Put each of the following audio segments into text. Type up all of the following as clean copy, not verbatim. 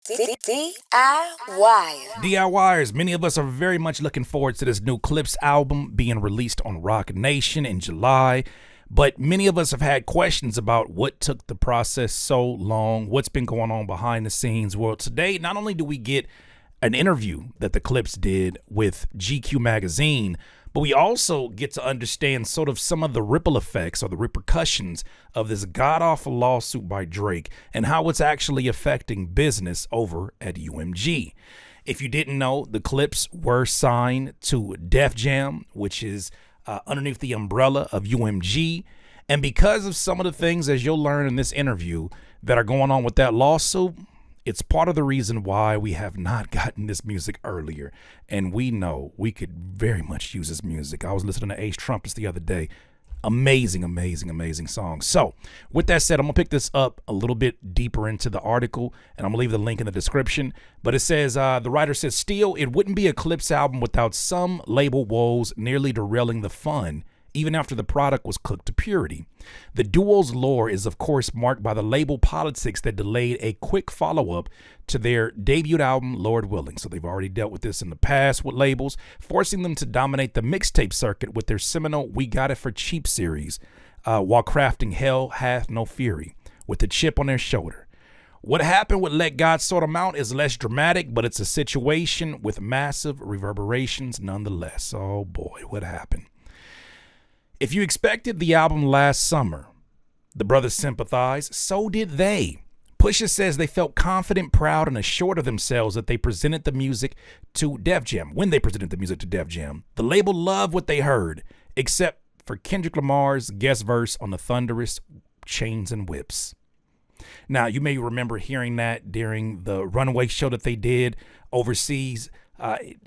DIY. DIYers, many of us are very much looking forward to this new Clipse album being released on Rock Nation in July. But many of us have had questions about what took the process so long, what's been going on behind the scenes. Well, today, not only do we get an interview that the Clipse did with GQ magazine, but we also get to understand sort of some of the ripple effects or the repercussions of this god-awful lawsuit by Drake and how it's actually affecting business over at UMG. If you didn't know, the Clipse were signed to Def Jam, which is underneath the umbrella of UMG. And because of some of the things, as you'll learn in this interview, that are going on with that lawsuit, it's part of the reason why we have not gotten this music earlier. And we know we could very much use this music. I was listening to Ace Trumpets the other day. Amazing, amazing, amazing song. So with that said, I'm going to pick this up a little bit deeper into the article, and I'm going to leave the link in the description. But it says, the writer says, still, it wouldn't be a Clipse album without some label woes nearly derailing the fun, even after the product was cooked to purity. The duo's lore is, of course, marked by the label politics that delayed a quick follow-up to their debut album, Lord Willing. So they've already dealt with this in the past with labels, forcing them to dominate the mixtape circuit with their seminal We Got It For Cheap series, while crafting Hell Hath No Fury with the chip on their shoulder. What happened with Let God Sort 'Em Out is less dramatic, but it's a situation with massive reverberations nonetheless. Oh boy, what happened? If you expected the album last summer, the brothers sympathize, so did they. Pusha says they felt confident, proud, and assured of themselves that they presented the music to Def Jam. When they presented the music to Def Jam, the label loved what they heard, except for Kendrick Lamar's guest verse on the thunderous Chains and Whips. Now, you may remember hearing that during the runway show that they did overseas. It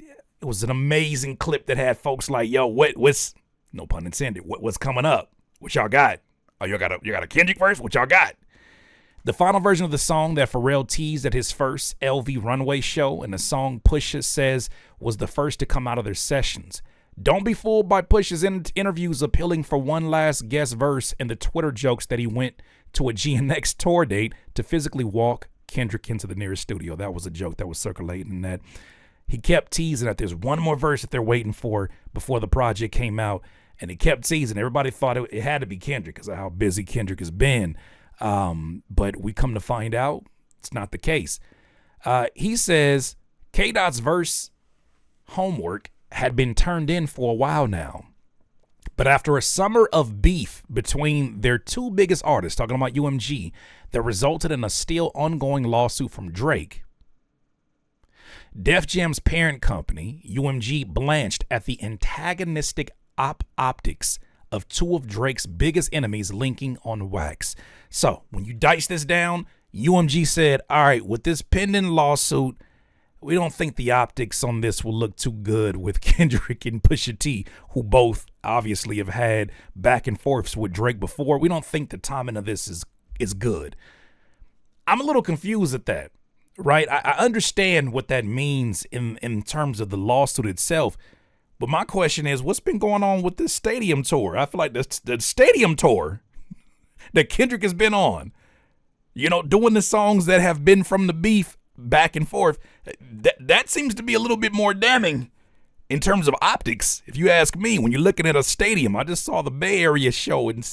was an amazing clip that had folks like, yo, what's... No pun intended. What's coming up? What y'all got? Oh, you got a Kendrick verse? What y'all got? The final version of the song that Pharrell teased at his first LV runway show, and the song Pusha says was the first to come out of their sessions. Don't be fooled by Pusha's interviews appealing for one last guest verse and the Twitter jokes that he went to a GNX tour date to physically walk Kendrick into the nearest studio. That was a joke that was circulating, and that he kept teasing that there's one more verse that they're waiting for before the project came out. And he kept teasing. Everybody thought it had to be Kendrick because of how busy Kendrick has been. But we come to find out it's not the case. He says K-Dot's verse homework had been turned in for a while now. But after a summer of beef between their two biggest artists, talking about UMG, that resulted in a still ongoing lawsuit from Drake, Def Jam's parent company, UMG, blanched at the antagonistic optics of two of Drake's biggest enemies linking on wax. So when you dice this down, UMG said, all right, with this pending lawsuit, we don't think the optics on this will look too good with Kendrick and Pusha T, who both obviously have had back and forths with Drake before. We don't think the timing of this is good. I'm a little confused at that, right? I understand what that means in terms of the lawsuit itself. But my question is, what's been going on with this stadium tour? I feel like the stadium tour that Kendrick has been on, doing the songs that have been from the beef back and forth, that seems to be a little bit more damning in terms of optics, if you ask me. When you're looking at a stadium, I just saw the Bay Area show, and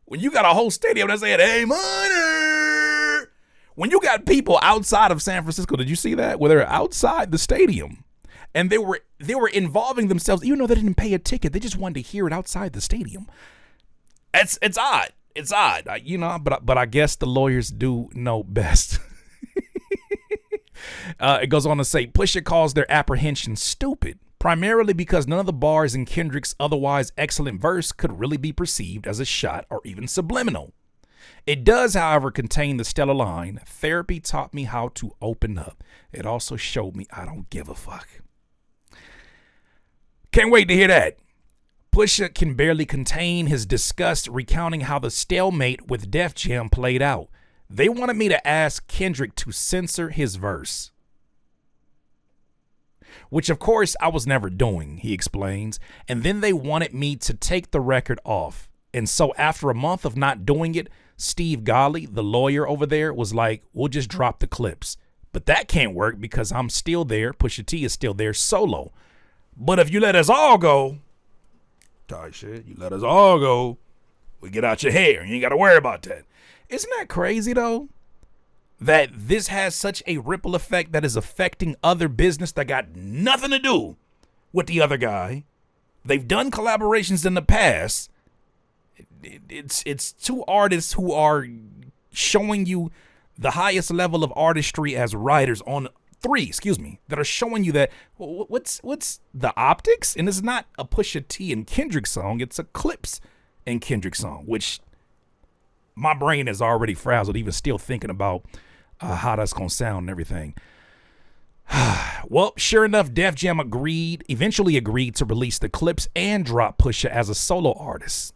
when you got a whole stadium that's saying, hey, money, when you got people outside of San Francisco, did you see that? Where they're outside the stadium. And they were involving themselves, even though they didn't pay a ticket. They just wanted to hear it outside the stadium. It's odd. It's odd, but I guess the lawyers do know best. It goes on to say, Pusha calls their apprehension stupid, primarily because none of the bars in Kendrick's otherwise excellent verse could really be perceived as a shot or even subliminal. It does, however, contain the stellar line, therapy taught me how to open up. It also showed me I don't give a fuck. Can't wait to hear that. Pusha can barely contain his disgust recounting how the stalemate with Def Jam played out. They wanted me to ask Kendrick to censor his verse, which of course I was never doing, he explains. And then they wanted me to take the record off. And so after a month of not doing it, Steve Golly, the lawyer over there, was like, we'll just drop the clips. But that can't work because I'm still there. Pusha T is still there solo. But if you let us all go, Ty shit, you let us all go, we get out your hair. You ain't got to worry about that. Isn't that crazy, though? That this has such a ripple effect that is affecting other business that got nothing to do with the other guy. They've done collaborations in the past. It's two artists who are showing you the highest level of artistry as writers on that are showing you that what's the optics, and it's not a Pusha T and Kendrick song, it's a Clipse and Kendrick song, which my brain is already frazzled even still thinking about how that's gonna sound and everything. Well, sure enough, Def Jam eventually agreed to release the Clipse and drop Pusha as a solo artist.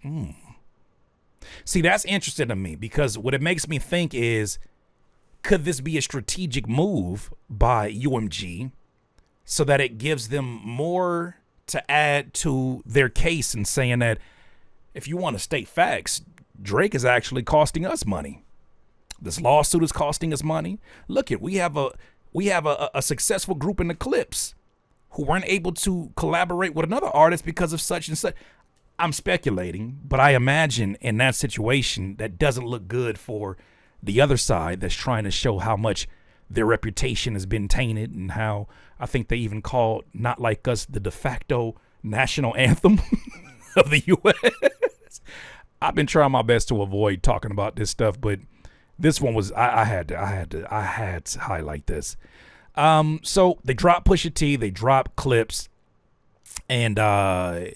See, that's interesting to me because what it makes me think is, could this be a strategic move by UMG so that it gives them more to add to their case and saying that if you want to state facts, Drake is actually costing us money. This lawsuit is costing us money. Look, we have a successful group in the Clipse who weren't able to collaborate with another artist because of such and such. I'm speculating, but I imagine in that situation that doesn't look good for the other side that's trying to show how much their reputation has been tainted and how I think they even called Not Like Us the de facto national anthem of the U.S. I've been trying my best to avoid talking about this stuff, but this one was I had to highlight this. So they dropped Pusha T, they dropped Clipse, and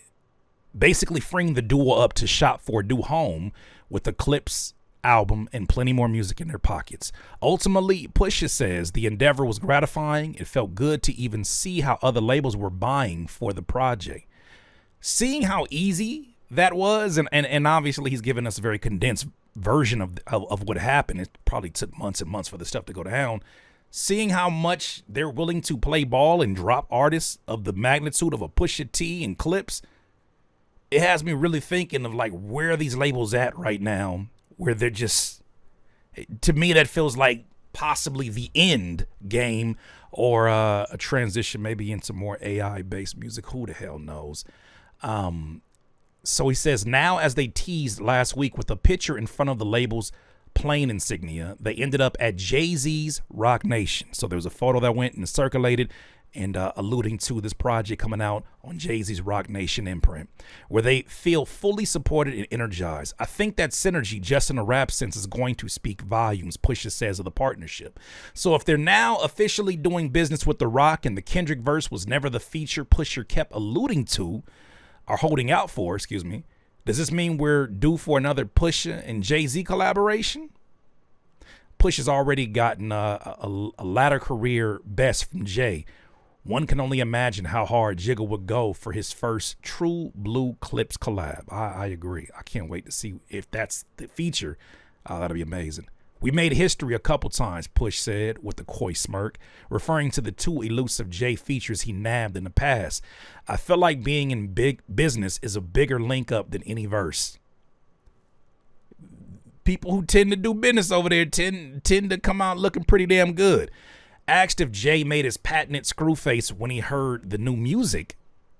basically freeing the duo up to shop for a new home with the Clipse album and plenty more music in their pockets. Ultimately, Pusha says the endeavor was gratifying. It felt good to even see how other labels were buying for the project. Seeing how easy that was, and obviously he's given us a very condensed version of what happened. It probably took months and months for the stuff to go down. Seeing how much they're willing to play ball and drop artists of the magnitude of a Pusha T and Clipse, it has me really thinking of like where are these labels at right now, where they're just, to me, that feels like possibly the end game or a transition maybe into more AI-based music. Who the hell knows? So he says, now as they teased last week with a picture in front of the label's plane insignia, they ended up at Jay-Z's Rock Nation. So there was a photo that went and circulated and alluding to this project coming out on Jay-Z's Rock Nation imprint, where they feel fully supported and energized. I think that synergy, just in a rap sense, is going to speak volumes, Pusha says, of the partnership. So if they're now officially doing business with The Rock and the Kendrick verse was never the feature Pusha kept alluding to, or holding out for, does this mean we're due for another Pusha and Jay-Z collaboration? Pusha's already gotten a latter career best from Jay. One can only imagine how hard Jigga would go for his first true blue Clipse collab. I agree. I can't wait to see if that's the feature. That'll be amazing. We made history a couple times, Push said with a coy smirk, referring to the two elusive Jay features he nabbed in the past. I feel like being in big business is a bigger link up than any verse. People who tend to do business over there tend to come out looking pretty damn good. Asked if Jay made his patented screw face when he heard the new music,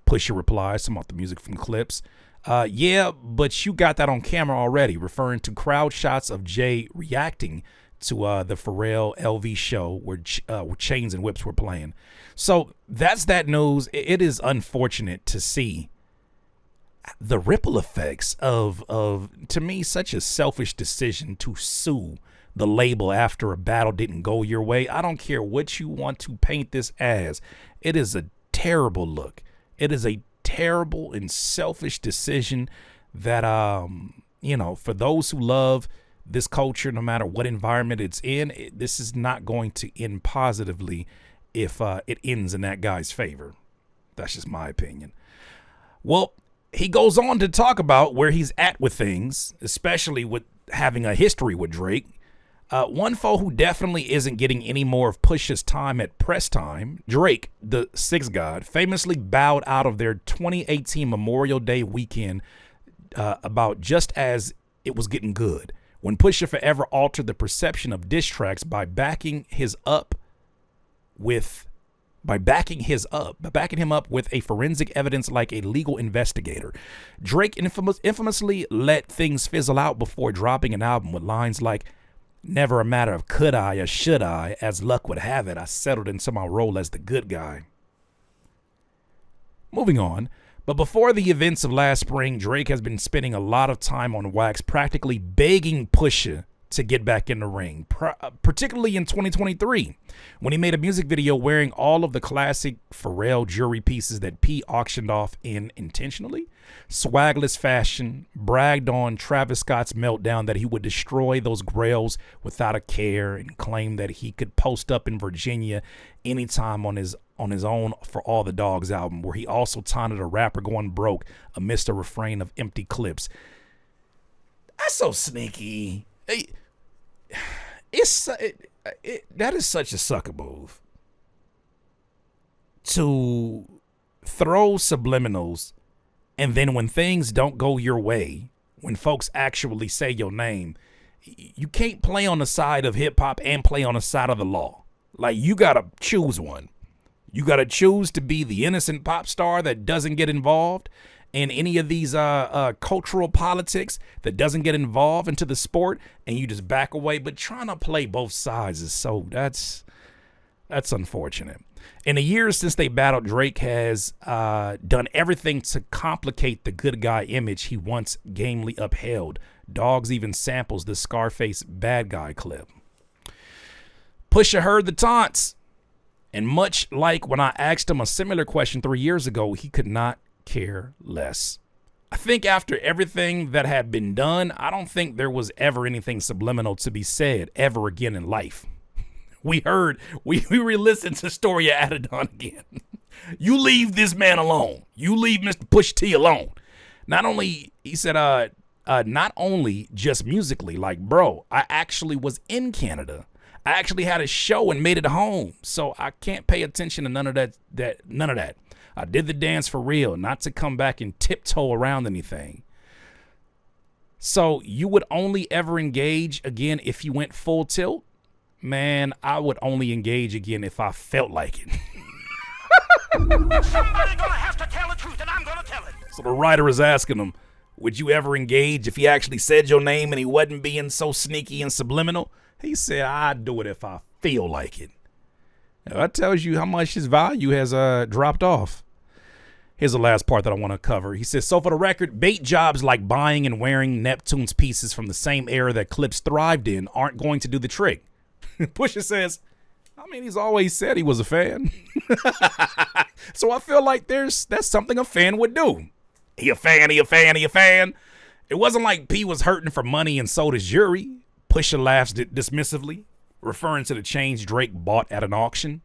Pusha replies, talking about the music from Clipse. Yeah, but you got that on camera already, referring to crowd shots of Jay reacting to the Pharrell LV show where Chains and Whips were playing. So that's that news. It is unfortunate to see the ripple effects of to me, such a selfish decision to sue the label after a battle didn't go your way. I don't care what you want to paint this as. It is a terrible look. It is a terrible and selfish decision that, for those who love this culture, no matter what environment it's in, this is not going to end positively if it ends in that guy's favor. That's just my opinion. Well, he goes on to talk about where he's at with things, especially with having a history with Drake. One foe who definitely isn't getting any more of Pusha's time at press time, Drake, the Sixth God, famously bowed out of their 2018 Memorial Day weekend about just as it was getting good, when Pusha forever altered the perception of diss tracks by backing his Up by backing him up with a forensic evidence like a legal investigator. Drake infamously let things fizzle out before dropping an album with lines like, "Never a matter of could I or should I, as luck would have it, I settled into my role as the good guy." Moving on, but before the events of last spring, Drake has been spending a lot of time on wax, practically begging Pusha to get back in the ring, particularly in 2023, when he made a music video wearing all of the classic Pharrell jewelry pieces that P auctioned off in intentionally swagless fashion, bragged on Travis Scott's meltdown that he would destroy those grails without a care, and claimed that he could post up in Virginia anytime on his own for All the Dogs album, where he also taunted a rapper going broke amidst a refrain of empty clips. That's so sneaky. That is such a sucker move, to throw subliminals, and then when things don't go your way, when folks actually say your name, you can't play on the side of hip hop and play on the side of the law. Like, you gotta choose one. You gotta choose to be the innocent pop star that doesn't get involved in any of these cultural politics, that doesn't get involved into the sport, and you just back away. But trying to play both sides is that's unfortunate. In the years since they battled, Drake has done everything to complicate the good guy image he once gamely upheld. Dogs even samples the Scarface bad guy clip. Pusha heard the taunts, and much like when I asked him a similar question 3 years ago, he could not care less. I think after everything that had been done, I don't think there was ever anything subliminal to be said ever again in life. We re-listened to Story of Adidon again. You leave this man alone. You leave Mr. Pusha T alone. Not only, he said, not only just musically, like, bro, I actually was in Canada. I actually had a show and made it home. So I can't pay attention to none of that. I did the dance for real, not to come back and tiptoe around anything. So you would only ever engage again if you went full tilt? Man, I would only engage again if I felt like it. Somebody's gonna have to tell the truth, and I'm gonna tell it. So the writer is asking him, would you ever engage if he actually said your name and he wasn't being so sneaky and subliminal? He said, I'd do it if I feel like it. Now, that tells you how much his value has dropped off. Here's the last part that I want to cover. He says, so for the record, bait jobs like buying and wearing Neptune's pieces from the same era that Clipse thrived in aren't going to do the trick. Pusha says, I mean, he's always said he was a fan. So I feel like that's something a fan would do. He a fan. It wasn't like P was hurting for money and sold his jury. Pusha laughs dismissively, referring to the chains Drake bought at an auction.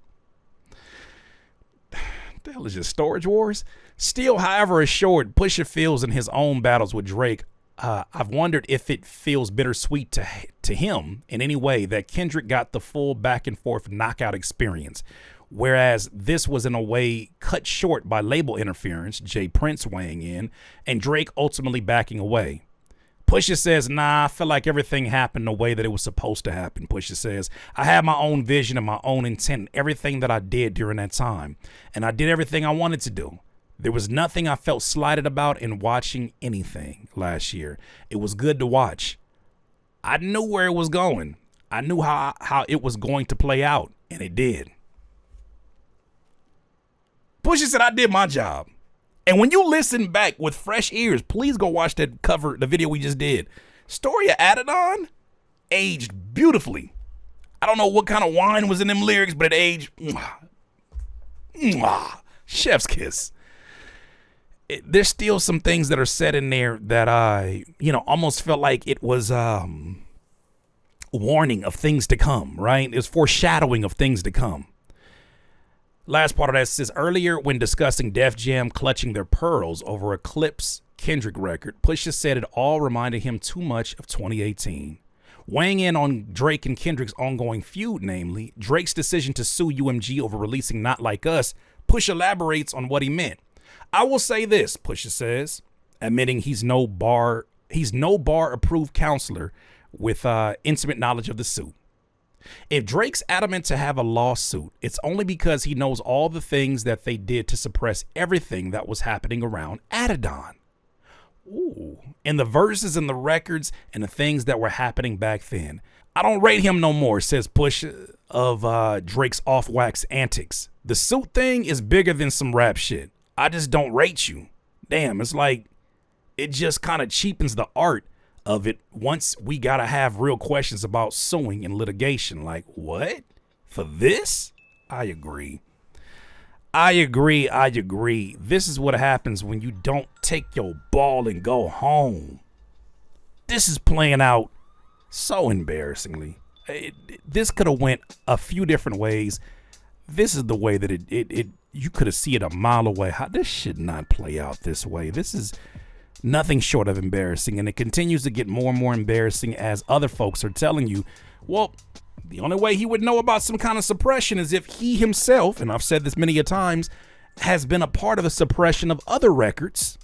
The hell is this, Storage Wars? Still, however assured Pusha feels in his own battles with Drake, I've wondered if it feels bittersweet to him in any way that Kendrick got the full back and forth knockout experience, whereas this was in a way cut short by label interference, Jay Prince weighing in, and Drake ultimately backing away. Pusha says, nah, I feel like everything happened the way that it was supposed to happen. Pusha says, I had my own vision and my own intent in everything that I did during that time, and I did everything I wanted to do. There was nothing I felt slighted about in watching anything last year. It was good to watch. I knew where it was going. I knew how it was going to play out, and it did. Pusha said, I did my job. And when you listen back with fresh ears, please go watch the video we just did. Story of Adidon aged beautifully. I don't know what kind of wine was in them lyrics, but it aged. Chef's kiss. There's still some things that are said in there that I, almost felt like it was warning of things to come, right? It was foreshadowing of things to come. Last part of that says, earlier when discussing Def Jam clutching their pearls over a Clipse Kendrick record, Pusha said it all reminded him too much of 2018. Weighing in on Drake and Kendrick's ongoing feud, namely Drake's decision to sue UMG over releasing Not Like Us, Pusha elaborates on what he meant. I will say this, Pusha says, admitting he's no bar approved counselor with intimate knowledge of the suit. If Drake's adamant to have a lawsuit, it's only because he knows all the things that they did to suppress everything that was happening around Adidon. Ooh, and the verses and the records and the things that were happening back then. I don't rate him no more, says Push of Drake's off-wax antics. The suit thing is bigger than some rap shit. I just don't rate you. Damn, it's like it just kind of cheapens the art of it once we gotta have real questions about suing and litigation. Like, what? For this? I agree. I agree. This is what happens when you don't take your ball and go home. This is playing out so embarrassingly. This could have went a few different ways. This is the way that it you could have seen it a mile away. How this should not play out this way. This is nothing short of embarrassing, and it continues to get more and more embarrassing as other folks are telling you, well, the only way he would know about some kind of suppression is if he himself, and I've said this many a times, has been a part of the suppression of other records,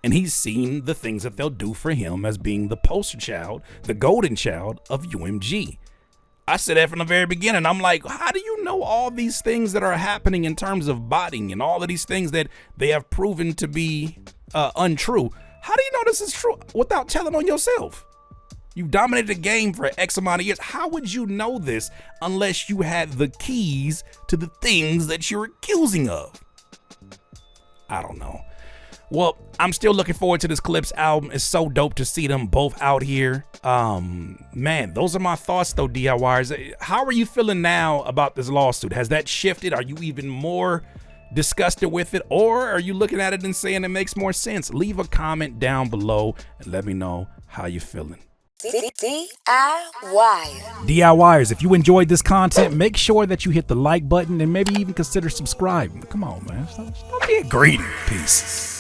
and he's seen the things that they'll do for him as being the poster child, the golden child of UMG. I said that from the very beginning. I'm like, how do you know all these things that are happening in terms of botting and all of these things that they have proven to be untrue? How do you know this is true without telling on yourself? You've dominated the game for X amount of years. How would you know this unless you had the keys to the things that you're accusing of? I don't know. Well, I'm still looking forward to this Clipse album. It's so dope to see them both out here. Man, those are my thoughts though, DIYers. How are you feeling now about this lawsuit? Has that shifted? Are you even more disgusted with it, or are you looking at it and saying it makes more sense? Leave a comment down below and let me know how you're feeling. DIYers, if you enjoyed this content, make sure that you hit the like button and maybe even consider subscribing. Come on, man. Stop being greedy. Peace.